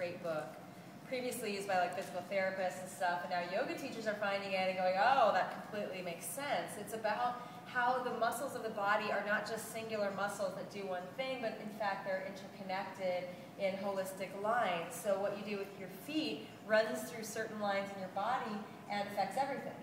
great book. Previously used by like physical therapists and stuff, and now yoga teachers are finding it and going, oh, that completely makes sense. It's about how the muscles of the body are not just singular muscles that do one thing, but in fact they're interconnected in holistic lines. So what you do with your feet runs through certain lines in your body and affects everything.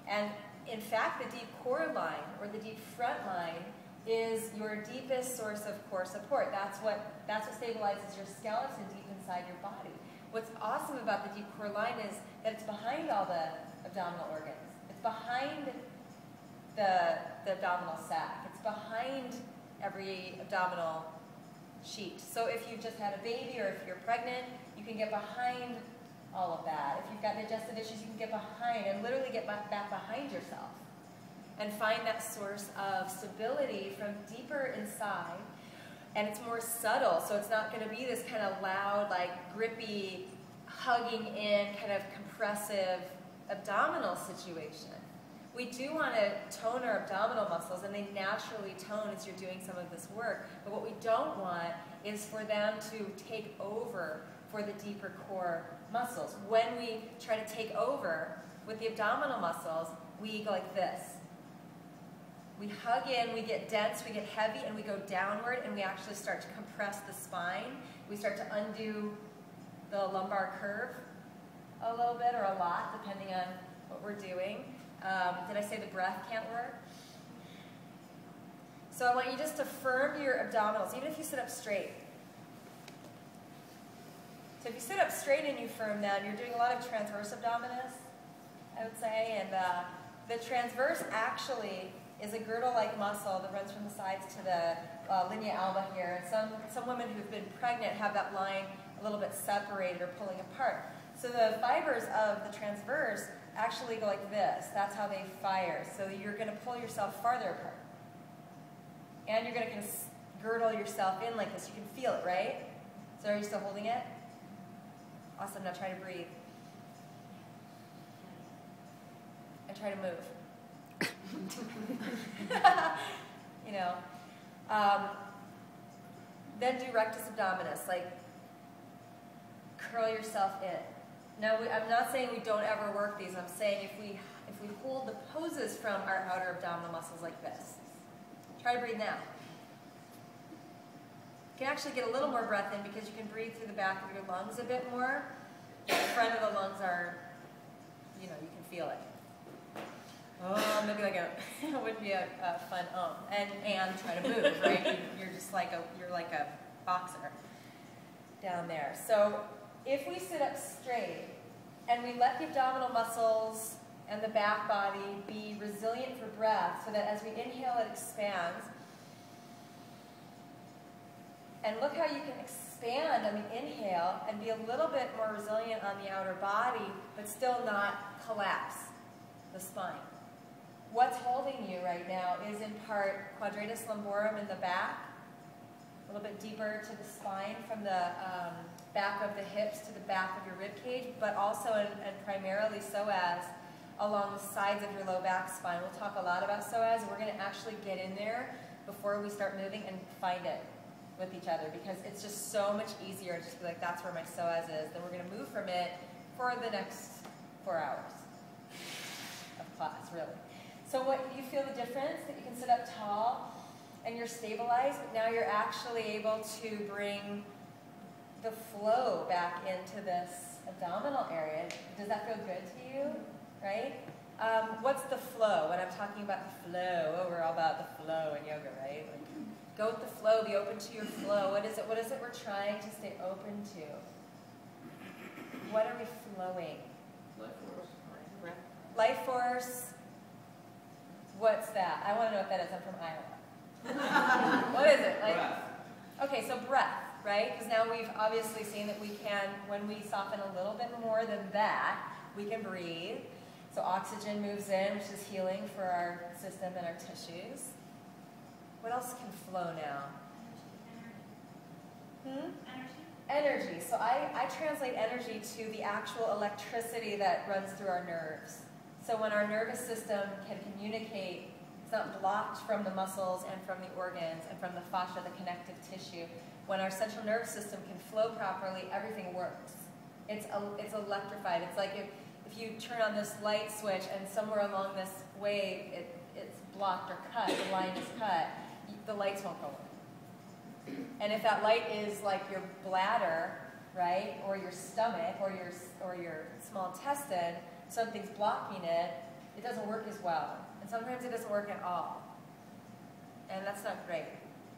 And in fact, the deep core line, or the deep front line, is your deepest source of core support. That's what stabilizes your skeleton deep inside your body. What's awesome about the deep core line is that it's behind all the abdominal organs. It's behind the abdominal sac. It's behind every abdominal sheet. So if you've just had a baby or if you're pregnant, you can get behind all of that. If you've got digestive issues, you can get behind and literally get back behind yourself and find that source of stability from deeper inside. And it's more subtle, so it's not going to be this kind of loud, like grippy, hugging in, kind of compressive abdominal situation. We do want to tone our abdominal muscles, and they naturally tone as you're doing some of this work. But what we don't want is for them to take over for the deeper core muscles. When we try to take over with the abdominal muscles, we go like this. We hug in, we get dense, we get heavy, and we go downward, and we actually start to compress the spine. We start to undo the lumbar curve a little bit or a lot, depending on what we're doing. Did I say the breath can't work? So I want you just to firm your abdominals, even if you sit up straight. So if you sit up straight and you firm them, you're doing a lot of transverse abdominis, I would say, and the transverse actually is a girdle-like muscle that runs from the sides to the linea alba here. And some women who've been pregnant have that line a little bit separated or pulling apart. So the fibers of the transverse actually go like this. That's how they fire. So you're going to pull yourself farther apart. And you're going to kind of girdle yourself in like this. You can feel it, right? So are you still holding it? Awesome. Now try to breathe. And try to move. You know, then do rectus abdominis, like curl yourself in. Now, I'm not saying we don't ever work these. I'm saying if we hold the poses from our outer abdominal muscles like this. Try to breathe now. You can actually get a little more breath in because you can breathe through the back of your lungs a bit more. The front of the lungs are, you know, you can feel it. Oh, maybe like it would be a fun and try to move, right? You're just like you're like a boxer down there. So if we sit up straight and we let the abdominal muscles and the back body be resilient for breath, so that as we inhale it expands, and look how you can expand on the inhale and be a little bit more resilient on the outer body, but still not collapse the spine. What's holding you right now is in part quadratus lumborum in the back, a little bit deeper to the spine from the back of the hips to the back of your rib cage, but also and primarily psoas along the sides of your low back spine. We'll talk a lot about psoas, and we're going to actually get in there before we start moving and find it with each other, because it's just so much easier to just be like, that's where my psoas is. Then we're going to move from it for the next 4 hours of class, really. So what you feel the difference, that you can sit up tall and you're stabilized, but now you're actually able to bring the flow back into this abdominal area. Does that feel good to you, right? What's the flow? When I'm talking about the flow, oh, we're all about the flow in yoga, right? Like, go with the flow, be open to your flow. What is it we're trying to stay open to? What are we flowing? Life force. Life force. What's that? I want to know what that is. I'm from Iowa. What is it? Like, Breath. Okay, so breath, right? Because now we've obviously seen that we can, when we soften a little bit more than that, we can breathe. So oxygen moves in, which is healing for our system and our tissues. What else can flow now? Energy. So I translate energy to the actual electricity that runs through our nerves. So when our nervous system can communicate, it's not blocked from the muscles and from the organs and from the fascia, the connective tissue. when our central nervous system can flow properly, everything works. It's electrified. It's like if you turn on this light switch and somewhere along this wave it's blocked or cut, the line is cut, the lights won't go on. And if that light is like your bladder, right, or your stomach, or your small intestine, something's blocking it, it doesn't work as well. And sometimes it doesn't work at all. And that's not great,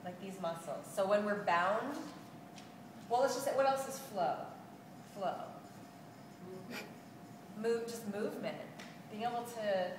like these muscles. So when we're bound, well, let's just say, what else is flow? Flow. Just movement. Being able to